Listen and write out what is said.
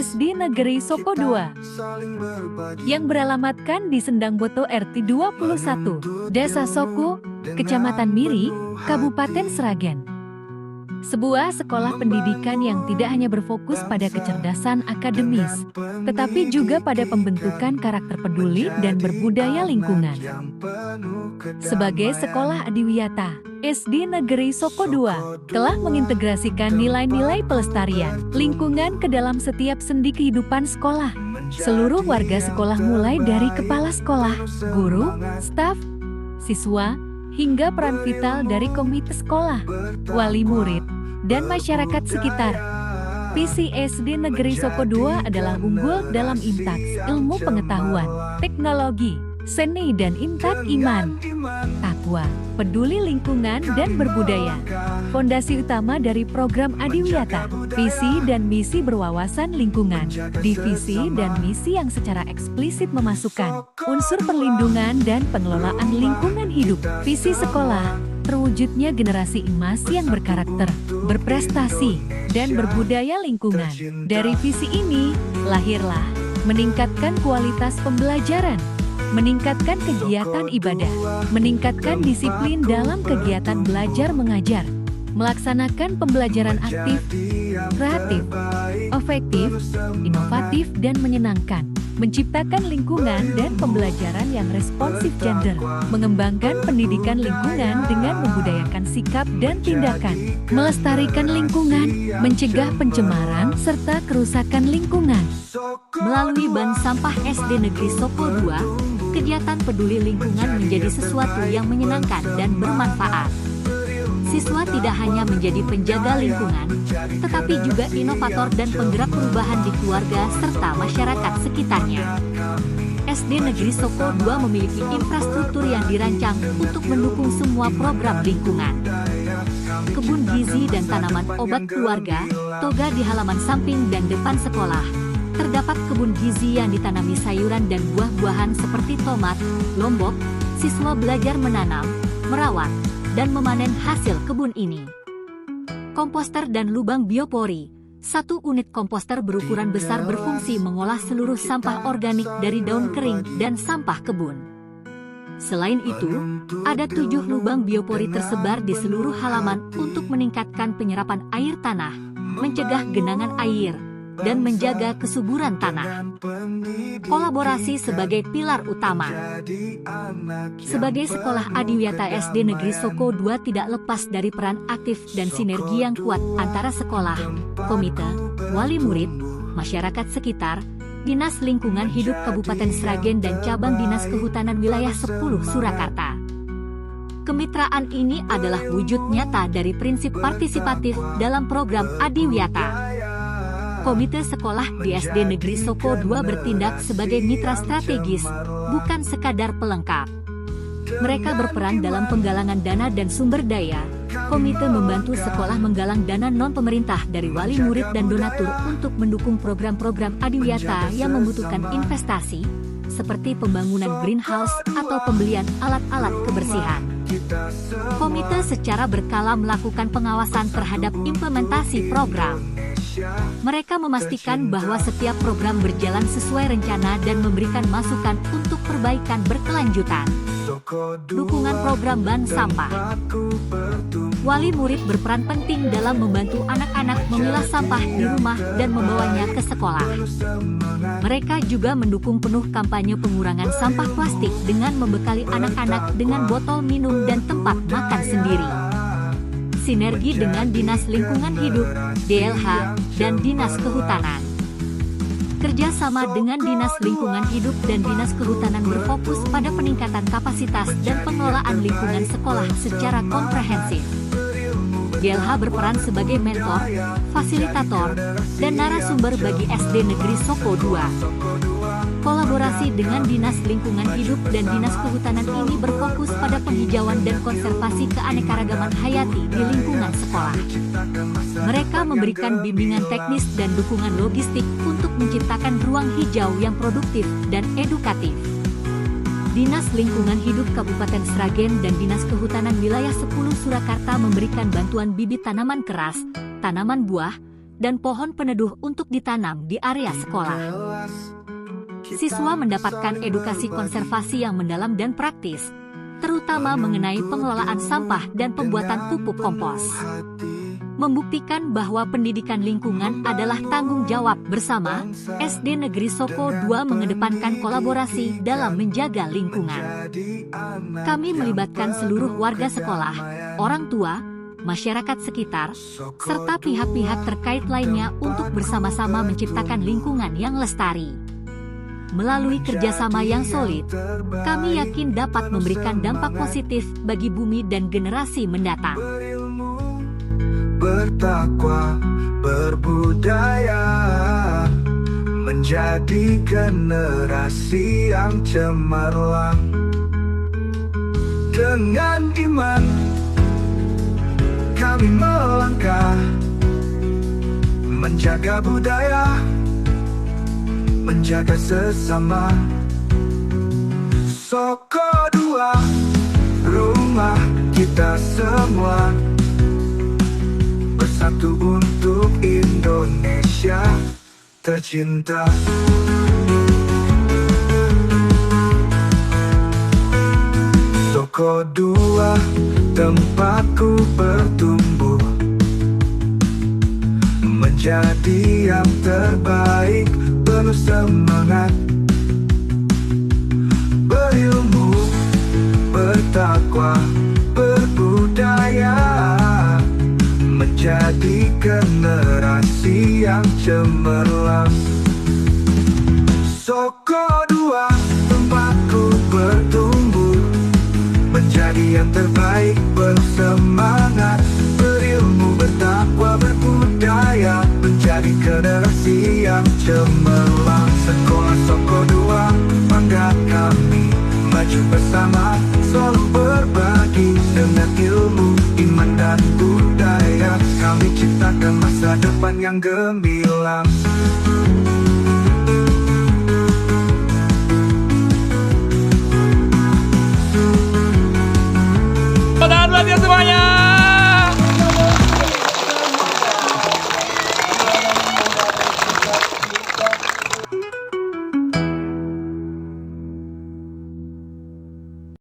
SD Negeri Soko II yang beralamatkan di Sendangboto RT 21, Desa Soko, Kecamatan Miri, Kabupaten Sragen. Sebuah sekolah pendidikan yang tidak hanya berfokus pada kecerdasan akademis, tetapi juga pada pembentukan karakter peduli dan berbudaya lingkungan. Sebagai sekolah adiwiyata, SD Negeri Soko II telah mengintegrasikan nilai-nilai pelestarian lingkungan ke dalam setiap sendi kehidupan sekolah. Seluruh warga sekolah mulai dari kepala sekolah, guru, staf, siswa, hingga peran vital dari komite sekolah, wali murid, dan masyarakat sekitar. Visi SD Negeri Soko II adalah unggul dalam INTAX, ilmu pengetahuan, teknologi, seni dan intak iman, takwa, peduli lingkungan dan berbudaya. Fondasi utama dari program Adiwiyata, visi dan misi berwawasan lingkungan. Divisi dan misi yang secara eksplisit memasukkan unsur perlindungan dan pengelolaan lingkungan hidup. Visi sekolah, terwujudnya generasi emas yang berkarakter, berprestasi, dan berbudaya lingkungan. Dari visi ini, lahirlah meningkatkan kualitas pembelajaran, meningkatkan kegiatan ibadah, meningkatkan disiplin dalam kegiatan belajar mengajar, melaksanakan pembelajaran aktif, kreatif, efektif, inovatif dan menyenangkan, menciptakan lingkungan dan pembelajaran yang responsif gender, mengembangkan pendidikan lingkungan dengan membudayakan sikap dan tindakan, melestarikan lingkungan, mencegah pencemaran serta kerusakan lingkungan. Melalui Bank Sampah SD Negeri Soko II, kegiatan peduli lingkungan menjadi sesuatu yang menyenangkan dan bermanfaat. Siswa tidak hanya menjadi penjaga lingkungan, tetapi juga inovator dan penggerak perubahan di keluarga serta masyarakat sekitarnya. SD Negeri Soko II memiliki infrastruktur yang dirancang untuk mendukung semua program lingkungan. Kebun gizi dan tanaman obat keluarga, toga di halaman samping dan depan sekolah. Terdapat kebun gizi yang ditanami sayuran dan buah-buahan seperti tomat, lombok. Siswa belajar menanam, merawat, dan memanen hasil kebun ini. Komposter dan lubang biopori. Satu unit komposter berukuran besar berfungsi mengolah seluruh sampah organik dari daun kering dan sampah kebun. Selain itu, ada 7 lubang biopori tersebar di seluruh halaman untuk meningkatkan penyerapan air tanah, mencegah genangan air, dan menjaga kesuburan tanah. Kolaborasi sebagai pilar utama. Sebagai sekolah adiwiyata, SD Negeri Soko II tidak lepas dari peran aktif dan sinergi yang kuat antara sekolah, komite, wali murid, masyarakat sekitar, Dinas Lingkungan Hidup Kabupaten Sragen dan Cabang Dinas Kehutanan Wilayah 10 Surakarta. Kemitraan ini adalah wujud nyata dari prinsip partisipatif dalam program Adiwiyata. Komite sekolah di SD Negeri Soko II bertindak sebagai mitra strategis, bukan sekadar pelengkap. Mereka berperan dalam penggalangan dana dan sumber daya. Komite membantu sekolah menggalang dana non-pemerintah dari wali murid dan donatur untuk mendukung program-program Adiwiyata yang membutuhkan investasi, seperti pembangunan greenhouse atau pembelian alat-alat kebersihan. Komite secara berkala melakukan pengawasan terhadap implementasi program. Mereka memastikan bahwa setiap program berjalan sesuai rencana dan memberikan masukan untuk perbaikan berkelanjutan. Dukungan program Bank Sampah. Wali murid berperan penting dalam membantu anak-anak memilah sampah di rumah dan membawanya ke sekolah. Mereka juga mendukung penuh kampanye pengurangan sampah plastik dengan membekali anak-anak dengan botol minum dan tempat makan sendiri. Sinergi dengan Dinas Lingkungan Hidup, DLH, dan Dinas Kehutanan. Kerjasama dengan Dinas Lingkungan Hidup dan Dinas Kehutanan berfokus pada peningkatan kapasitas dan pengelolaan lingkungan sekolah secara komprehensif. DLH berperan sebagai mentor, fasilitator, dan narasumber bagi SD Negeri Soko II. Kolaborasi dengan Dinas Lingkungan Hidup dan Dinas Kehutanan ini berfokus pada penghijauan dan konservasi keanekaragaman hayati di lingkungan sekolah. Mereka memberikan bimbingan teknis dan dukungan logistik untuk menciptakan ruang hijau yang produktif dan edukatif. Dinas Lingkungan Hidup Kabupaten Sragen dan Dinas Kehutanan Wilayah 10 Surakarta memberikan bantuan bibit tanaman keras, tanaman buah, dan pohon peneduh untuk ditanam di area sekolah. Siswa mendapatkan edukasi konservasi yang mendalam dan praktis, terutama mengenai pengelolaan sampah dan pembuatan pupuk kompos. Membuktikan bahwa pendidikan lingkungan adalah tanggung jawab bersama, SD Negeri Soko 2 mengedepankan kolaborasi dalam menjaga lingkungan. Kami melibatkan seluruh warga sekolah, orang tua, masyarakat sekitar, serta pihak-pihak terkait lainnya untuk bersama-sama menciptakan lingkungan yang lestari. Melalui kerjasama yang solid, kami yakin dapat memberikan dampak positif bagi bumi dan generasi mendatang. Bertakwa, berbudaya, menjadi generasi yang cemerlang. Dengan iman, kami melangkah, menjaga budaya, menjaga sesama. Soko 2, rumah kita semua, bersatu untuk Indonesia tercinta. Soko 2, tempatku bertumbuh, menjadi yang terbaik, penuh semangat, berilmu, bertakwa, berbudaya, menjadi generasi yang cemerlang. Soko 2, tempatku bertumbuh, menjadi yang terbaik, bersemangat, berilmu, bertakwa, berbudaya, menjadi generasi yang cemerlang. Sekolah Soko 2, bangga kami, maju bersama, selalu berbagi dengan ilmu, iman dan budaya. Kami ciptakan masa depan yang gemilang.